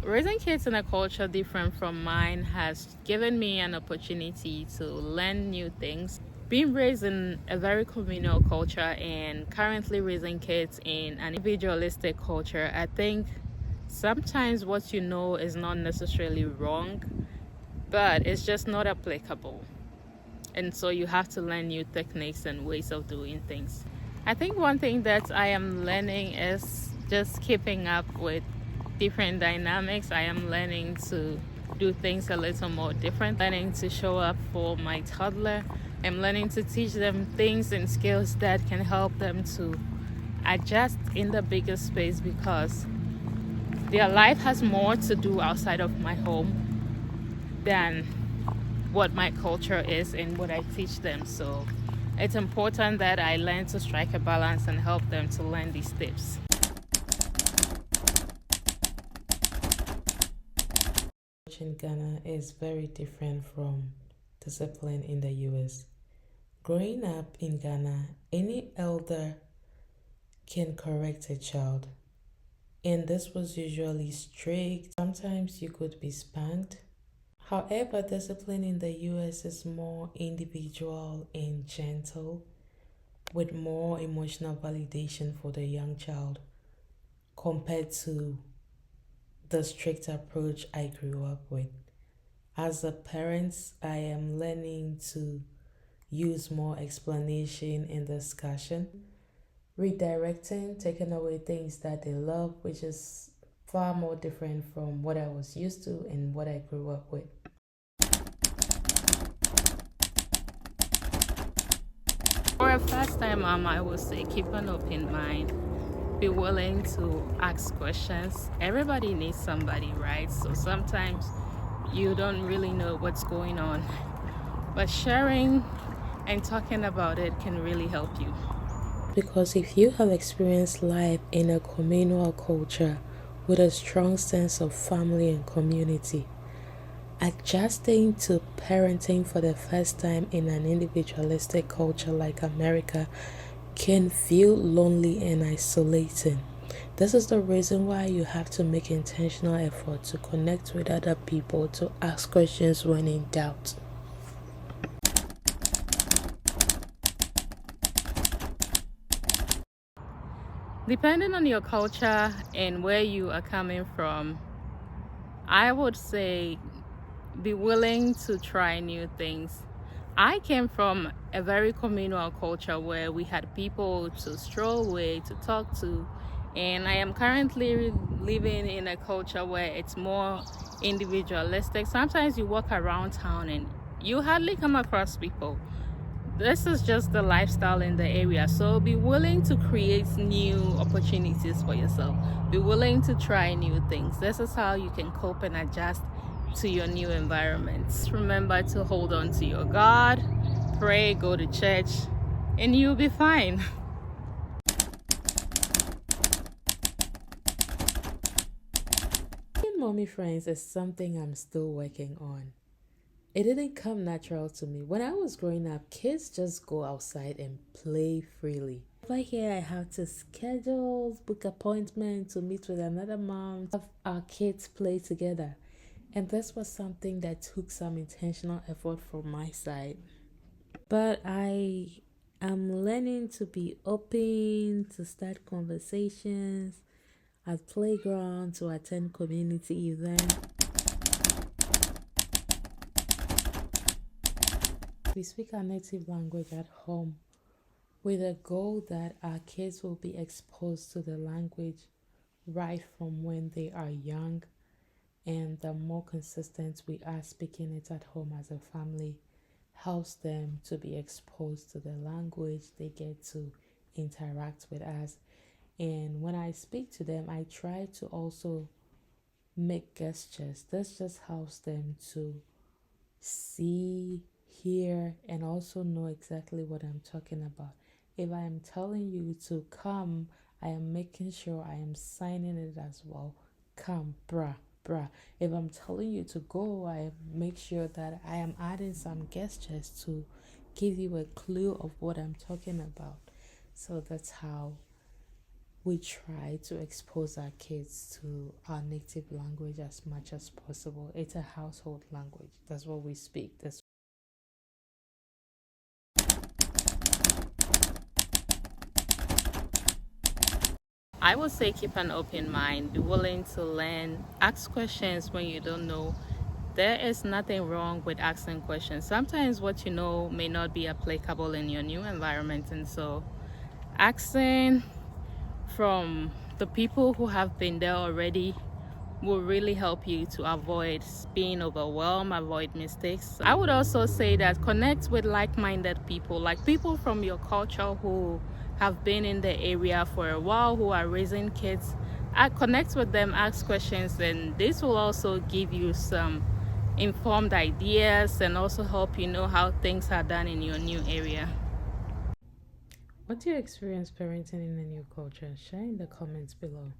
Raising kids in a culture different from mine has given me an opportunity to learn new things. Being raised in a very communal culture and currently raising kids in an individualistic culture, I think sometimes what you know is not necessarily wrong, but it's just not applicable. And so you have to learn new techniques and ways of doing things. I think one thing that I am learning is just keeping up with different dynamics. I am learning to do things a little more different, learning to show up for my toddler. I'm learning to teach them things and skills that can help them to adjust in the bigger space because their life has more to do outside of my home than what my culture is and what I teach them. So it's important that I learn to strike a balance and help them to learn these tips. In Ghana is very different from discipline in the US. Growing up in Ghana, any elder can correct a child, and this was usually strict. Sometimes you could be spanked. However, discipline in the US is more individual and gentle, with more emotional validation for the young child compared to the strict approach I grew up with. As a parent, I am learning to use more explanation and discussion, redirecting, taking away things that they love, which is far more different from what I was used to and what I grew up with. For a first time mom, I would say keep an open mind. Be willing to ask questions. Everybody needs somebody, right? So sometimes you don't really know what's going on, but sharing and talking about it can really help you. Because if you have experienced life in a communal culture with a strong sense of family and community, adjusting to parenting for the first time in an individualistic culture like America can feel lonely and isolating. This is the reason why you have to make intentional effort to connect with other people, to ask questions when in doubt. Depending on your culture and where you are coming from, I would say be willing to try new things. I came from a very communal culture where we had people to stroll with, to talk to, and I am currently living in a culture where it's more individualistic. Sometimes you walk around town and you hardly come across people. This is just the lifestyle in the area, so be willing to create new opportunities for yourself. Be willing to try new things. This is how you can cope and adjust to your new environments. Remember to hold on to your God, pray, go to church, and you'll be fine. Being mommy friends is something I'm still working on. It didn't come natural to me. When I was growing up, kids just go outside and play freely. Over here, I have to schedule, book appointments to meet with another mom, have our kids play together. And this was something that took some intentional effort from my side. But I am learning to be open, to start conversations at playground, to attend community events. We speak our native language at home with a goal that our kids will be exposed to the language right from when they are young. And the more consistent we are speaking it at home as a family, helps them to be exposed to the language. They get to interact with us. And when I speak to them, I try to also make gestures. This just helps them to see, hear, and also know exactly what I'm talking about. If I am telling you to come, I am making sure I am signing it as well. Come, bruh. If I'm telling you to go, I make sure that I am adding some gestures to give you a clue of what I'm talking about. So that's how we try to expose our kids to our native language as much as possible. It's a household language. That's what we speak. I would say keep an open mind, be willing to learn, ask questions when you don't know. There is nothing wrong with asking questions. Sometimes what you know may not be applicable in your new environment, and so asking from the people who have been there already will really help you to avoid being overwhelmed, avoid mistakes. I would also say that connect with like-minded people, like people from your culture who have been in the area for a while, who are raising kids. I connect with them, ask questions, and this will also give you some informed ideas and also help you know how things are done in your new area. What do you experience parenting in a new culture? Share in the comments below.